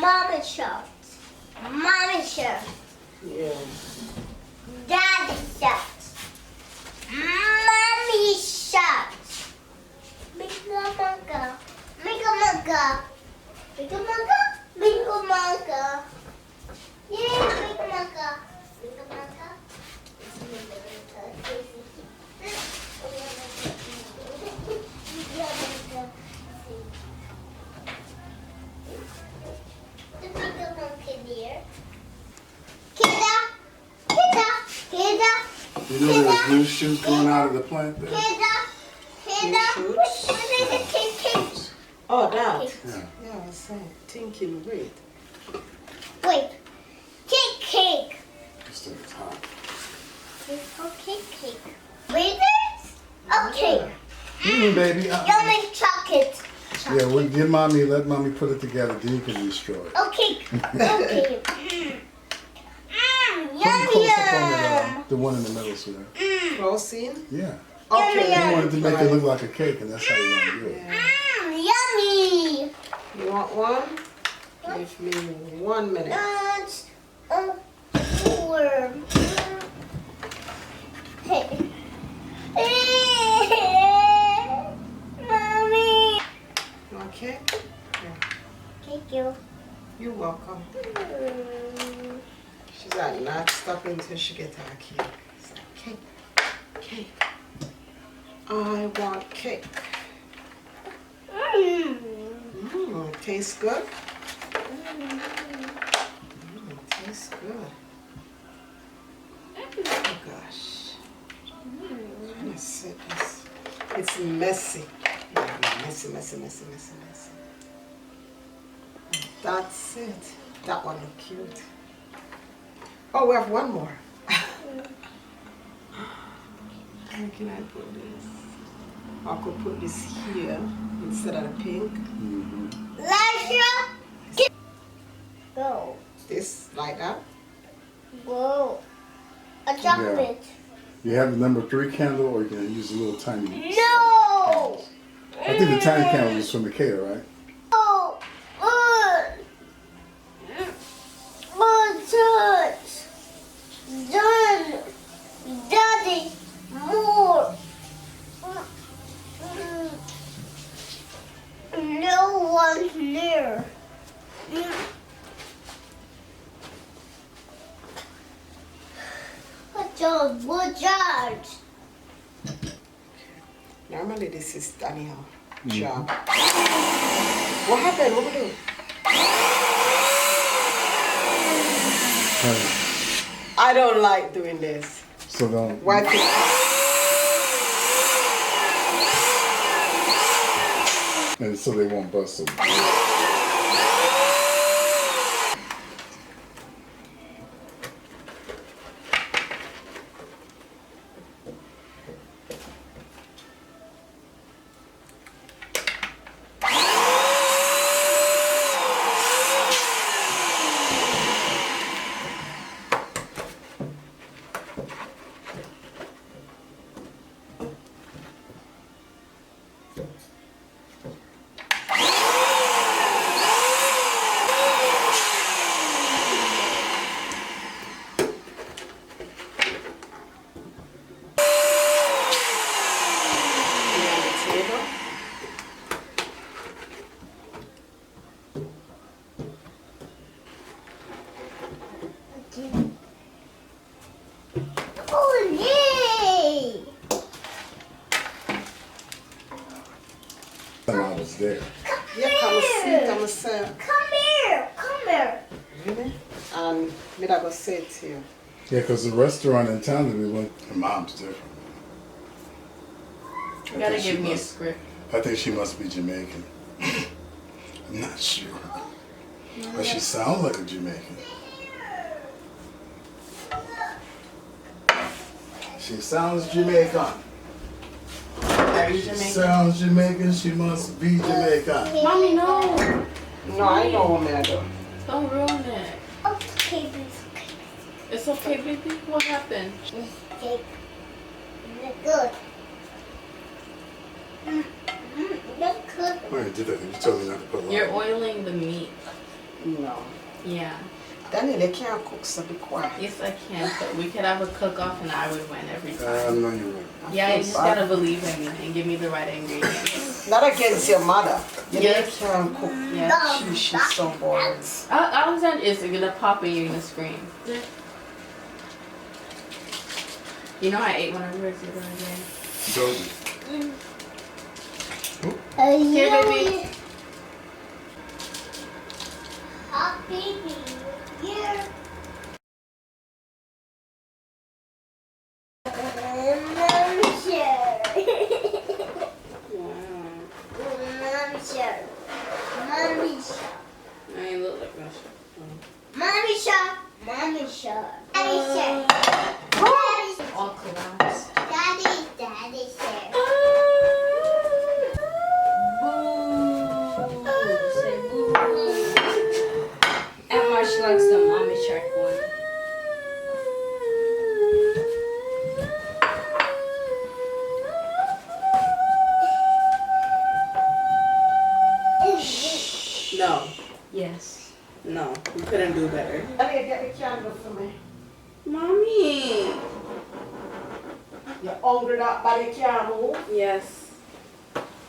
Mommy shirt. Mommy shirt. Yeah. Daddy shirt. Mommy shirt. Bingo manga. Bingo manga. Bingo manga. Bingo manga. Yay, bingo manga. Bingo manga. The bingo monkey dear. Kidda. Kidda. Kidda. You know there's new shoots growing out of the plant there? Kidda. Kidda. shoots? Wait. Oh, that. Yeah. Yeah, I was thinking, wait. Wait. Cake. This thing is hot. Cake. Wait. Okay. Baby. Yummy chocolate. Yeah, we'll get mommy, let mommy put it together, then you can destroy it. Okay. Okay. Put Yum it close up on yum. the one in the middle, sweetheart. Close in? Yeah. Okay. Yum, You wanted to make it look like a cake, and that's how you want to do it. Yeah. Yummy. You want one? Give me 1 minute. That's a worm. Hey. Mommy. You want cake? Thank you. You're welcome. She's like not stopping until she gets her cake. It's like, cake. I want cake. Tastes good? Tastes good. Oh gosh. Trying to sit this. It's messy. Messy. That's it. That one look cute. Oh, we have one more. Where can I put this? I could put this here instead of the pink. Lasha. Go. This like that. Go. A chocolate. You have the number 3 candle, or you can use a little tiny. No. I think the tiny candle is from Ikea, right? Oh. Touch. Done. Daddy. More. No one's near. Good charge. Normally this is Daniel's job. What happened? What we do? I don't like doing this. So don't. Wipe it. And so they won't bust them. Oh, yay! And I was there. Yeah, come and sit, come and sit. Come here. Really? And me that go say it to you. Yeah, because the restaurant in town that we went, her mom's different. You gotta give me a script. I think she must be Jamaican. I'm not sure. But she sounds like a Jamaican. She sounds Jamaican. Are you She Jamaican? sounds Jamaican. She must be Jamaican. Mommy, no. No, I know what I do. Don't ruin it. Okay, please. It's okay, baby. What happened? Okay. Good. That's good. Why you did that? You told me not to put lard. You're oiling the meat. No. Yeah. Daniel, you can't cook, so be quiet. Yes, I can. So we could have a cook-off and I would win every time. No, you're right. Yeah, feel you just bad. gotta believe in me and give me the right ingredients. Not against your mother. You Yes. can't cook. Yeah. She's so boring. Alexander is gonna pop and you're gonna scream. You know I ate one of yours the other day. So, Here, baby. Hot baby. Here. Mommy shark. I ain't look like that. Mommy shark. Mommy shark. Daddy shark. Daddy shark. All collapse. Daddy shark. Say boo. And Marsh likes the mommy shark one. No. Yes. No. We couldn't do better. Daniel, get the candle for me. Mommy. You're hungry that body can't move. Yes.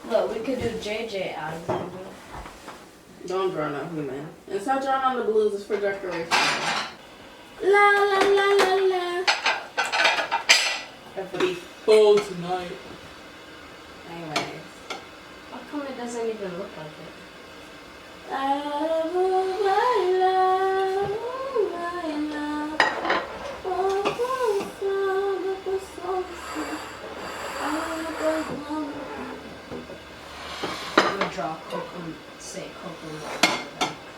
Look, we could do JJ Alexander. Don't draw no human. And stop drawing on the blues. It's for decoration. La la la la la. It'll be full tonight. Anyways. How come it doesn't even look like it? I'm gonna draw Coco, say Coco.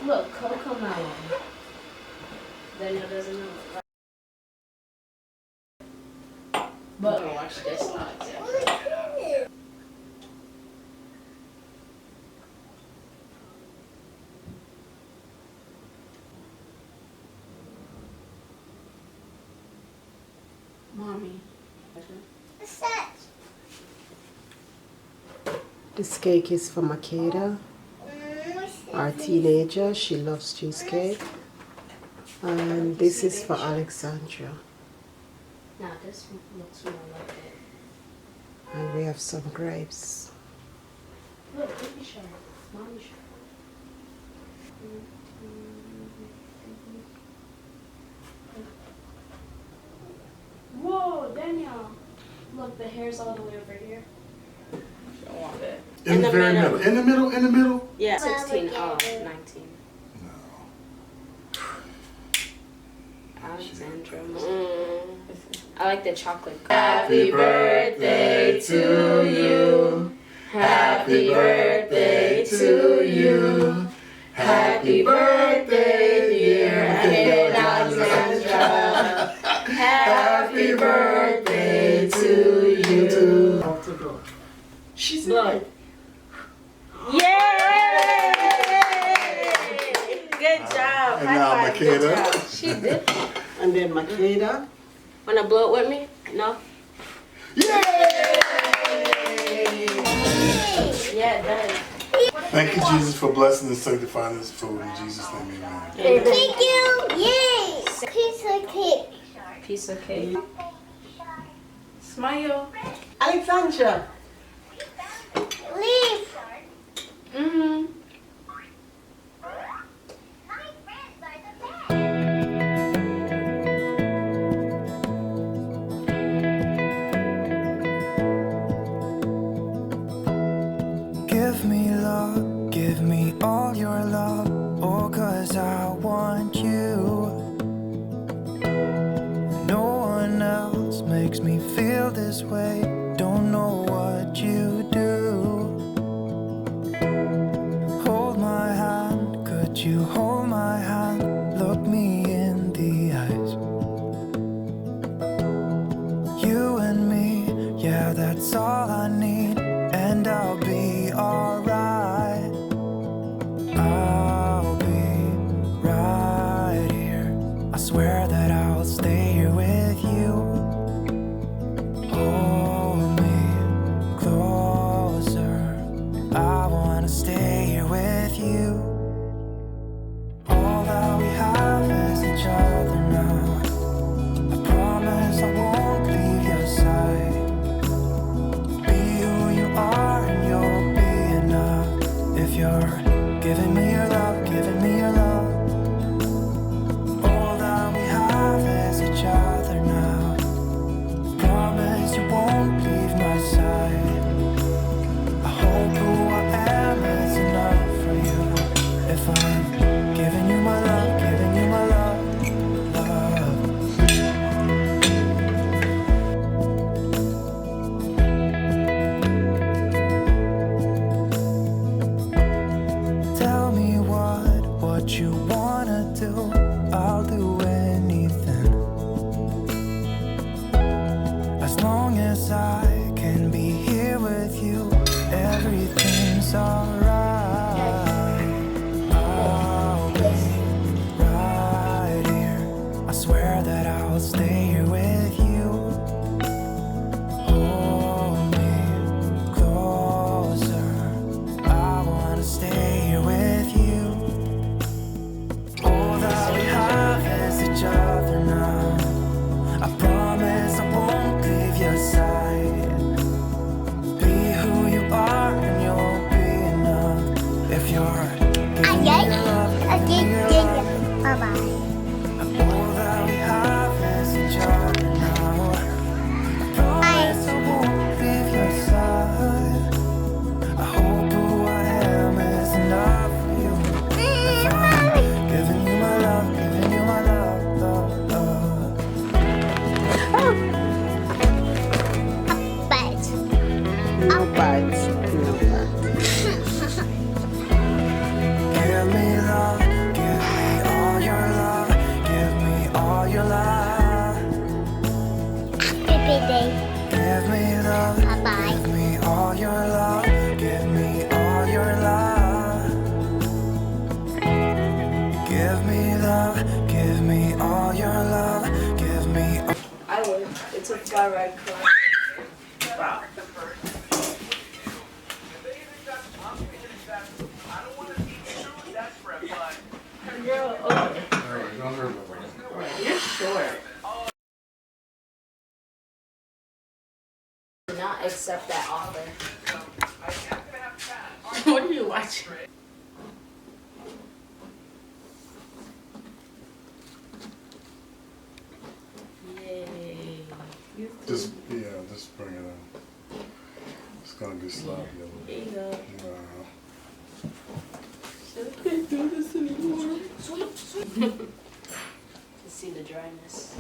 Look, Coco Melon. Daniel doesn't know. But I'm gonna watch this Alexander. Mommy. What's that? This cake is for Makeda, What's that? our teenager. She loves cheesecake. And this is for Alexandra. Now this one looks more like it. And we have some grapes. Look, baby shark, mommy shark. Whoa, Danielle! Look, the hair's all the way over here. Don't want it. in the very middle. In the middle, in the middle. Yeah, Well, 16. we Oh, get it. 19. No. Alexandra. I like the chocolate. Happy birthday to you. Happy birthday to you. Happy birthday, dear Alexandra. Happy birthday to you. Out to go. She's Look. Yay! Good job. And now High five. Good Makeda. job. She did. And then Makeda. Wanna blow it with me? No? Yay! Yeah, it does. Thank you, Jesus, for blessing and sanctifying this food. In Jesus' name, amen. Thank you. Yay. Piece of cake. Piece of cake. Smile. Alexandra. Leave. Mm-hmm. Give me love, give me all your love, oh, 'cause I want you. No one else makes me feel this way, don't know what you do. Hold my hand, could you hold my hand, look me in the eyes. You and me, yeah, that's all I need, and I'll be alright. I'll be right here. I swear that I'll stay here with you. I can be here with you, everything's alright. I'll be right here. I swear that I'll stay here with you. Hold me closer. I wanna stay here with you. All that we have is each other now. I promise I won't leave your side. Be who you are and you'll be enough. If you're giving me your love, giving me your life. Bye-bye. All that we have is each other now. I promise I won't leave your side. I hope who I am is enough for you. If I'm giving you my love, giving you my love, love, love. But No bites. No bites. Give me love, give me all your love, give me all your love. happy day. Give me love, Bye-bye. give me all your love, give me all your love. Give me love, give me all your love, give me all. I would. It's a fly ride car. Wow. Girl, oh, Alright, don't hurt nobody. you're short. Do not accept that offer. What are you watching? Yay. Just bring it on. It's gonna be sloppy a little There bit. you go. Wow. I can't do this anymore. To see the dryness.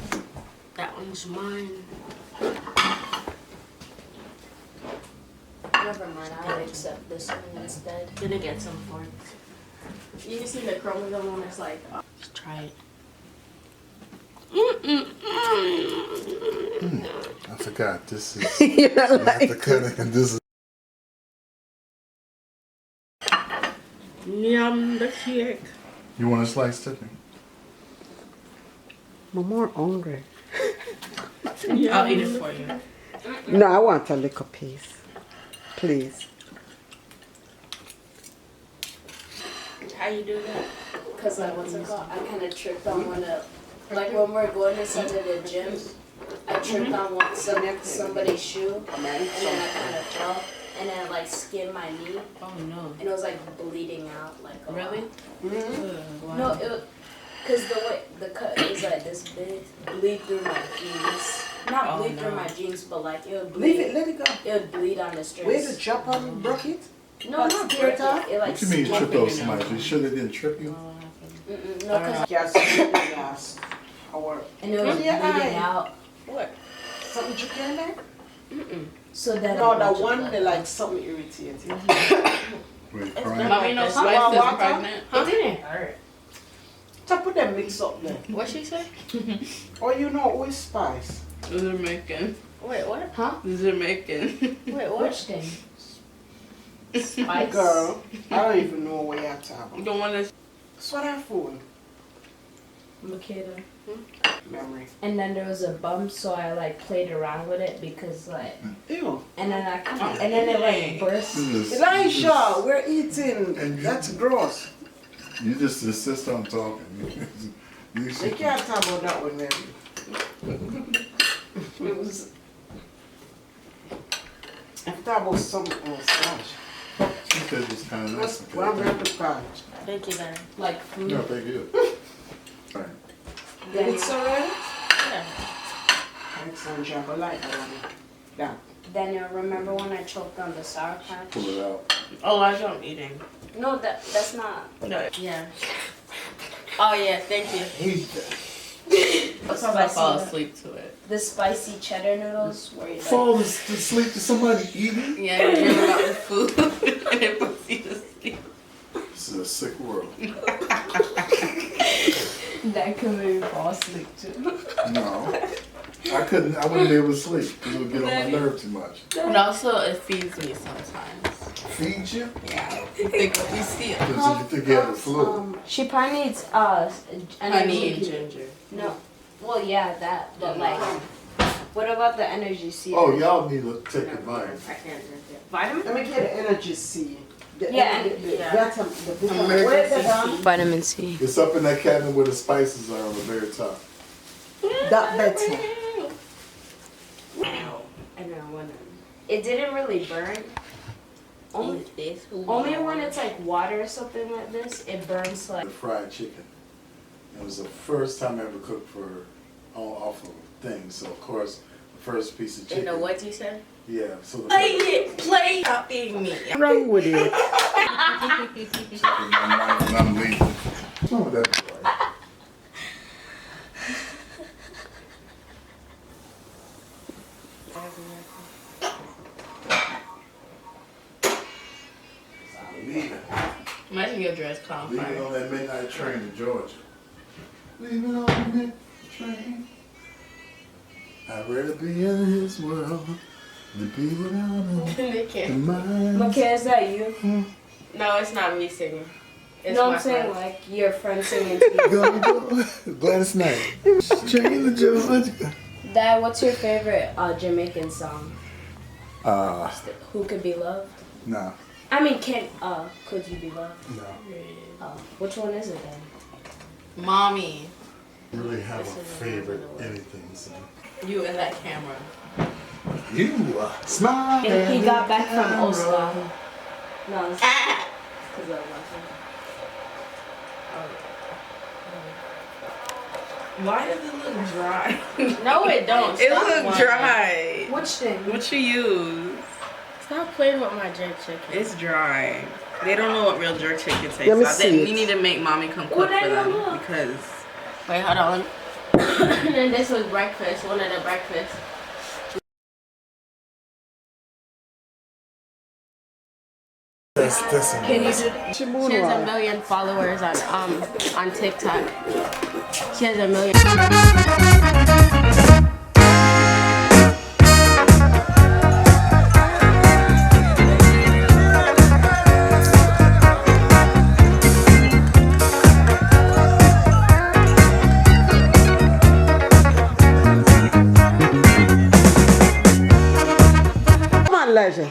That one's mine. Never mind, I would accept this one instead. Gonna get some forks. You can see the chromosome one is like, let's try it. I forgot. This is not the cutting. This is. Yum, the cake. You want a slice, Tiffany? I'm more hungry. I'll eat it for you. No, I want a little piece. Please. How you do that? Cause like what's it called? I kind of tripped on one of, like when we're going inside to the gym, I tripped on somebody's shoe, and then I kind of fell, and then like skinned my knee, Oh no. and it was like bleeding out like a lot. Really? Wow. No, cause the way the cut is like this big, bleed through my jeans. Not Oh, bleed through no. my jeans, but like it would Leave bleed. it, let it go. It would bleed on the strings. Where the chop on broke it? No, But not tear break it off? it. It like What you mean skinned trip it. over somebody? You sure they didn't trip you? No, cause Yes, yes. Or and it was in your bleeding eye. out. What? Something you can there? So then No, a bunch the of one blood. that like something irritating. Wait, crying? Mommy no Huh? spice is Water? pregnant. It didn't hurt. So put them mix up there. What she say? Or you know with spice. Jamaican. Wait, what? Huh? Jamaican. Wait, what? Which thing? Spice. Girl, I don't even know where you're talking. You don't want to. So that food. Makeda. Memory. And then there was a bump, so I like played around with it because like, Ew. and then I kind of, and then it like burst. Elijah, we're eating. That's gross. You just insist on talking. You You should. can't talk about that one, Mary. It was. I'm talking about something else. Gosh. She said it was kind of nice. What's why we're at the college? Thank you, Dad. Like food. No, thank you. Alright. Did it already? Yeah. Excellent job. I like that one. Yeah. Daniel, remember when I choked on the Sour Patch? Pull it out. Oh, I know I'm eating. No, that's not. No. Yeah. Oh yeah, thank you. Hate that. Sometimes I fall asleep to it. The spicy cheddar noodles where you like, Falls to sleep to somebody eating? Yeah, you dream about the food and it puts you to sleep. This is a sick world. that can make you fall asleep too. No. I I wouldn't be able to sleep because it would get on my nerve too much. And also, it feeds me sometimes. Feed you? Yeah. You think what you see? Because you think you have the flu. She probably needs Honey and energy. ginger. No, well yeah that, but like, what about the energy seed? Oh, y'all need to take advice. Vitamin? Let me get an energy seed. Yeah, That's the book. Where's the done? Vitamin C. It's up in that cabinet where the spices are on the very top. That better. I don't want to. It didn't really burn. Only when it's like water or something like this, it burns like. The fried chicken. It was the first time I ever cooked for off of things. So of course, the first piece of chicken. You know what you said? Yeah. So the Play copying me. What's wrong with it? chicken, I'm leaving. What's wrong with that boy? Leaving. Imagine your dress caught on Leaving fire. on that midnight train to Georgia. Leaving on the midnight train. I'd rather be in his world than be without him. Okay, is that you? No, it's not me singing. It's No, my I'm saying friend. like your friend singing to you. Go. Gladys Knight. Train to Georgia. Dad, what's your favorite Jamaican song? Uh, Who Could Be Loved? no. I mean, could you be loved? No. Which one is it then? Mommy, Really have a favorite anything, so. you in that camera. You smile. And he got back from Oslo. No, it's because of Why does it look dry? No, it don't. It Stop look lying. dry. Which thing? What you use? Stop playing with my jerk chicken. It's dry. They don't know what real jerk chicken tastes Let me like. see it. We need to make mommy come cook Well, for they don't them know. because Wait, hold on. And then this was breakfast, one of the breakfasts. That's Can you do She She has a moonwalk. million followers on TikTok. She has a million. Come on, Elijah.